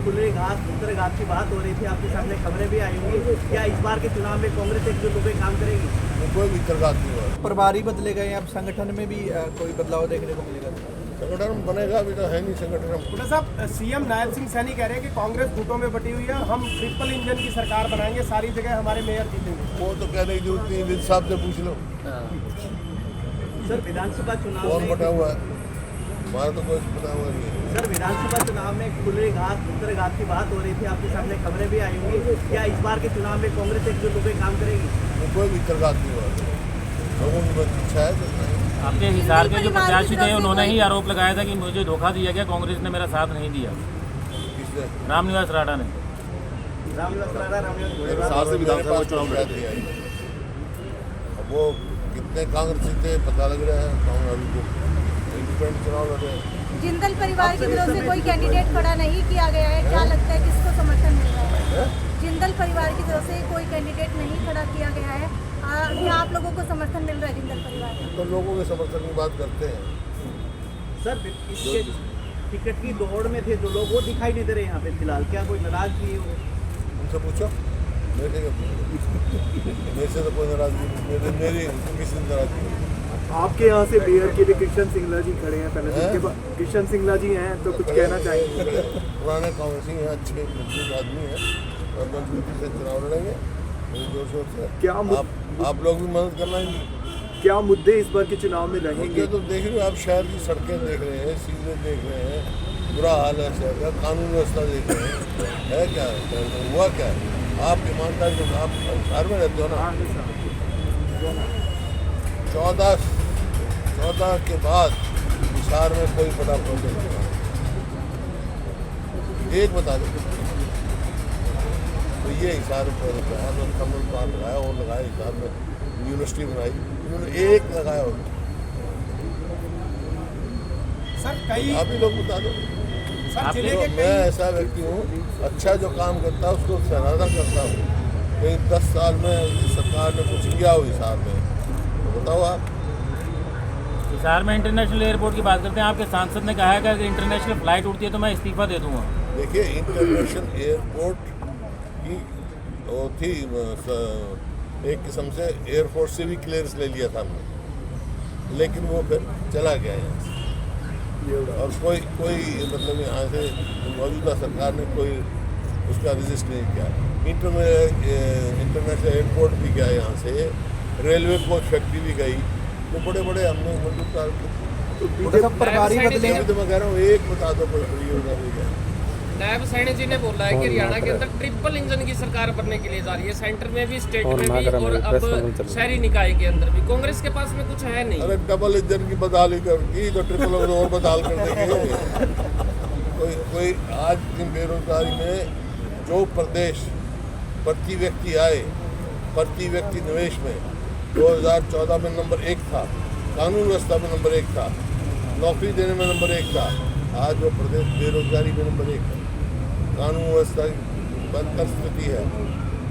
खुले घाट उत्तरघाट की बात हो रही थी, आपके सामने खबरें भी आई हुई। क्या इस बार के चुनाव में कांग्रेस एकजुट होकर काम करेगी? कोई भी उत्तरघात नहीं हुआ। प्रभारी बदले गए, अब संगठन में भी कोई बदलाव देखने को मिलेगा? संगठन बनेगा, अभी तो है नहीं संगठन। गुड्डा साहब, सीएम नायब सिंह सैनी कह रहे हैं कि कांग्रेस गुटों में बटी हुई है, हम ट्रिपल इंजन की सरकार बनाएंगे, सारी जगह हमारे मेयर जीतेंगे। वो तो कहने की जरूरत नहीं, विद साहब से पूछ लो। सर विधानसभा चुनाव कौन में बटा हुआ है? हमारा तो कोई बटा हुआ नहीं है। सर विधानसभा चुनाव में खुले घाट उत्तरघाट की बात हो रही थी, आपके सामने खबरें भी आई हुई। क्या इस बार के चुनाव में कांग्रेस एकजुट होकर काम करेगी? कोई भी उत्तरघात नहीं हुआ। लोगों की बस इच्छा है तो आपके हिसार के जो प्रत्याशी थे उन्होंने ही आरोप लगाया था कि मुझे धोखा दिया गया, कांग्रेस ने मेरा साथ नहीं दिया। किसने? रामनिवास राणा ने। रामनिवास राणा साल से विधानसभा चुनाव रहती है। अब वो कितने कांग्रेसी थे पता लग रहा है। कांग्रेस अभी को इंडिपेंडेंट चुनाव लड़ रहे हैं। जिंदल परिवार की तरफ से कोई कैंडिडेट खड़ा नहीं किया गया है, क्या लगता है किसको समर्थन मिल रहा है? जिंदल परिवार की तरफ से कोई कैंडिडेट नहीं खड़ा किया गया है, क्या आप लोगों को समर्थन मिल रहा है जिंदल परिवार का? तो लोगों के समर्थन की बात करते हैं। सर इसके टिकट की दौड़ में थे जो लोग, वो दिखाई नहीं दे रहे यहाँ पे फिलहाल। क्या कोई नाराजगी? उनसे पूछो। मेरे से तो कोई नाराजगी नहीं, मेरी किसी नाराजगी नहीं। आपके यहाँ से मेयर के लिए कृष्ण सिंगला जी खड़े हैं, पहले उसके बाद कृष्ण सिंगला जी हैं, तो कुछ कहना चाहेंगे? पुराने कांग्रेसी हैं, अच्छे मजबूत आदमी हैं और मजबूती से चुनाव लड़ेंगे जोर शोर से। क्या आप लोग भी मदद करना है? क्या मुद्दे इस बार के चुनाव में मुद्दे तो देख रहे हो आप, शहर की सड़कें देख रहे हैं, सीवरेज देख रहे हैं, बुरा हाल है शहर का, कानून व्यवस्था देख रहे हैं, है क्या हुआ क्या है? आप ईमानदार जो आप शहर में रहते हो ना, 14 के बाद शहर में कोई बड़ा प्रॉब्लम नहीं है। एक बता दो तो ये हिसार पर कमल पान लगाया और लगाया हिसार में यूनिवर्सिटी बनाई, उन्होंने एक लगाया और सर कई आप ही लोग बता दो। मैं ऐसा व्यक्ति हूँ, अच्छा जो काम करता है उसको सराहना करता हूँ। कहीं 10 साल में सरकार ने कुछ किया हो हिसार में तो बताओ आप। हिसार में इंटरनेशनल एयरपोर्ट की बात करते हैं, आपके सांसद ने कहा है कि अगर इंटरनेशनल फ्लाइट उड़ती है तो मैं इस्तीफा दे दूंगा। देखिए इंटरनेशनल एयरपोर्ट की वो थी एक किस्म से एयरफोर्स से भी क्लियरेंस ले लिया था हमने, लेकिन वो फिर चला गया यहाँ से। और कोई मतलब यहाँ से मौजूदा सरकार ने कोई उसका रजिस्ट नहीं किया। इंटरनेशनल एयरपोर्ट भी गया यहाँ से, रेलवे कोच फैक्ट्री भी गई, तो बड़े बड़े हमने मौजूदा प्रभारी बदले। तो मैं कह रहा हूँ एक बता दो कोई परियोजना भी गया। नायब सैनी जी ने बोला है कि हरियाणा के अंदर ट्रिपल इंजन की सरकार बनने के लिए जा रही है, सेंटर में भी, स्टेट में भी और अब शहरी निकाय के अंदर भी। कांग्रेस के पास में कुछ है नहीं। अरे डबल इंजन की बदहाली कर की तो ट्रिपल और बदहाल कर देंगे। कोई आज की बेरोजगारी में जो प्रदेश प्रति व्यक्ति आए, प्रति व्यक्ति निवेश में 2014 में नंबर 1 था, कानून व्यवस्था में नंबर 1 था, नौकरी देने में नंबर 1 था, आज वो प्रदेश बेरोजगारी में नंबर 1 है। कानून व्यवस्था की बदतर स्थिति है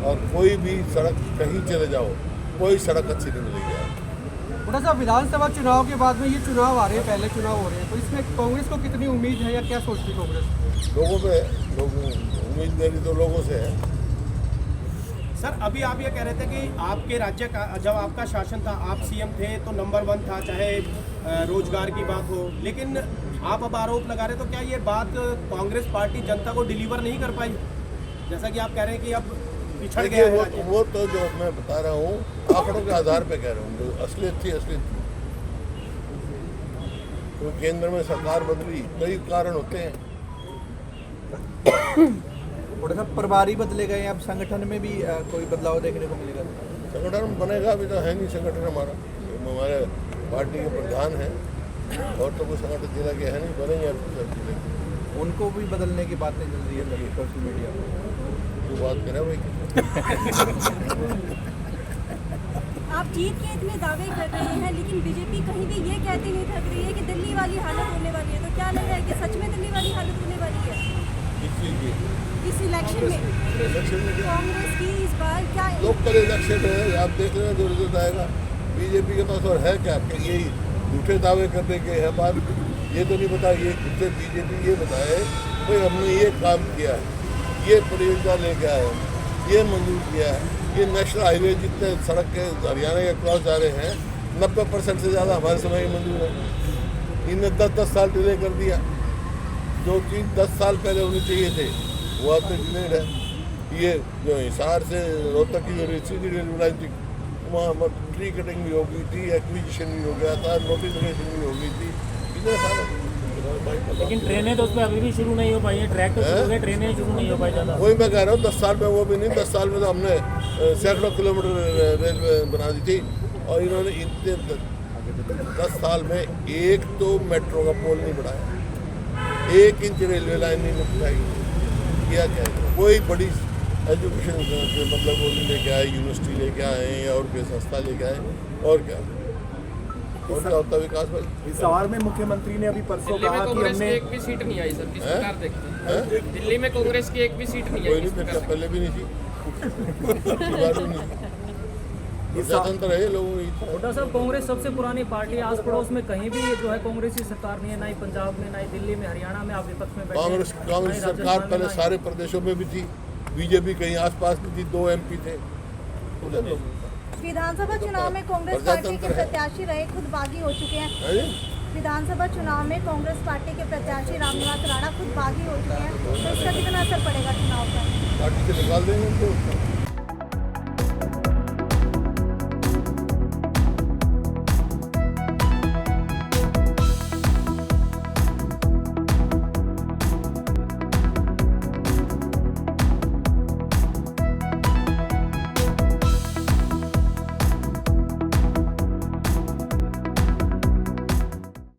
और कोई भी सड़क कहीं चले जाओ कोई सड़क अच्छी नहीं मिलेगी। बड़ा साहब, विधानसभा चुनाव के बाद में ये चुनाव आ रहे हैं, पहले चुनाव हो रहे हैं, तो इसमें कांग्रेस को कितनी उम्मीद है या क्या सोचती है कांग्रेस? लोगों पे उम्मीद मेरी तो लोगों से है। सर अभी आप ये कह रहे थे कि आपके राज्य का जब आपका शासन था, आप सीएम थे तो नंबर 1 था, चाहे रोजगार की बात हो, लेकिन आप अब आरोप लगा रहे, तो क्या ये बात कांग्रेस पार्टी जनता को डिलीवर नहीं कर पाई, जैसा कि आप कह रहे हैं कि अब पिछड़ गया है? वो तो जो मैं बता रहा हूँ आंकड़ों के आधार पे कह रहा हूँ, जो असलियत थी असलियत थी। तो केंद्र में सरकार बदली, कई कारण होते हैं। बड़ा साहब, प्रभारी बदले गए, अब संगठन में भी कोई बदलाव देखने को मिलेगा? संगठन बनेगा, अभी तो है नहीं संगठन हमारा। हमारे पार्टी के प्रधान हैं और तो कोई संगठन जिला के है नहीं, बनेंगे जिले के। उनको भी बदलने की बात नहीं चल रही है सोशल मीडिया पर? जो बात करें भाई। आप जीत के इतने दावे कर रहे हैं, लेकिन बीजेपी कहीं भी ये कहती नहीं थक रही है कि दिल्ली वाली हालत होने वाली है, तो क्या लग रहा है कि सच में दिल्ली वाली हालत होने वाली है इस इलेक्शन में? कांग्रेस की इस बार क्या लोकल इलेक्शन है, आप देख रहे हैं जो रिजल्ट आएगा। बीजेपी के पास और है क्या कि यही झूठे दावे करने के है बात। ये तो नहीं पता, ये खुद से बीजेपी ये बताए भाई हमने ये काम किया है, ये परियोजना लेके आए हैं, ये मंजूर किया है, ये नेशनल हाईवे जितने सड़क के हरियाणा के क्रॉस जा रहे हैं 90% से ज़्यादा हमारे समय के मंजूर है। इनने 10-10 साल डिले कर दिया। जो चीज़ 10 साल पहले होनी चाहिए थे वो अब तक डिलेड है। ये जो हिसार से रोहतक की जो सीधी रेल बनाई थी वहाँ ट्री कटिंग भी हो गई थी, एक्विजिशन भी हो गया था, नोटिफिकेशन भी हो गई थी, कितने साल। लेकिन ट्रेनें तो उस पर अभी भी शुरू नहीं हो पाई हैं। ट्रैक तो शुरू हो गए, ट्रेनें शुरू नहीं हो पाई ज़्यादा। वही मैं कह रहा हूँ 10 साल में वो भी नहीं। 10 साल में तो हमने सैकड़ों किलोमीटर रेलवे बना दी थी और इन्होंने इतने 10 साल में एक तो मेट्रो का पोल नहीं बढ़ाया, 1 इंच रेलवे लाइन नहीं बढ़ाई। किया क्या है? कोई बड़ी एजुकेशन मतलब वो नहीं लेके आए, यूनिवर्सिटी लेके आए या और कोई संस्था लेके आए, और क्या होता विकास भाई? हिसार में मुख्यमंत्री ने अभी परसों दिल्ली में कहा कि कांग्रेस की हमने एक भी सीट नहीं आई सर, किस प्रकार देखते हैं? दिल्ली में कांग्रेस की एक भी सीट नहीं कोई आई, नहीं किस देखा, प्रकार पहले भी नहीं थी। बार भी नहीं। प्रजातंत्र है लोगों की। छोटा साहब, कांग्रेस सबसे पुरानी पार्टी है, आस पड़ोस में कहीं भी जो है कांग्रेस की सरकार नहीं है, ना ही पंजाब में, ना ही दिल्ली में, हरियाणा में आप विपक्ष में बैठे हैं। कांग्रेस ना ही सरकार राजस्थान पहले में, सारे प्रदेशों में भी थी, बीजेपी कहीं आसपास भी थी, 2 MP थे। विधानसभा चुनाव में कांग्रेस पार्टी के प्रत्याशी रहे खुद बागी हो चुके हैं। विधानसभा चुनाव में कांग्रेस पार्टी के प्रत्याशी रामनिवास राणा खुद बागी हो चुके हैं, तो इसका कितना असर पड़ेगा चुनाव पर? पार्टी से निकाल देंगे उनको।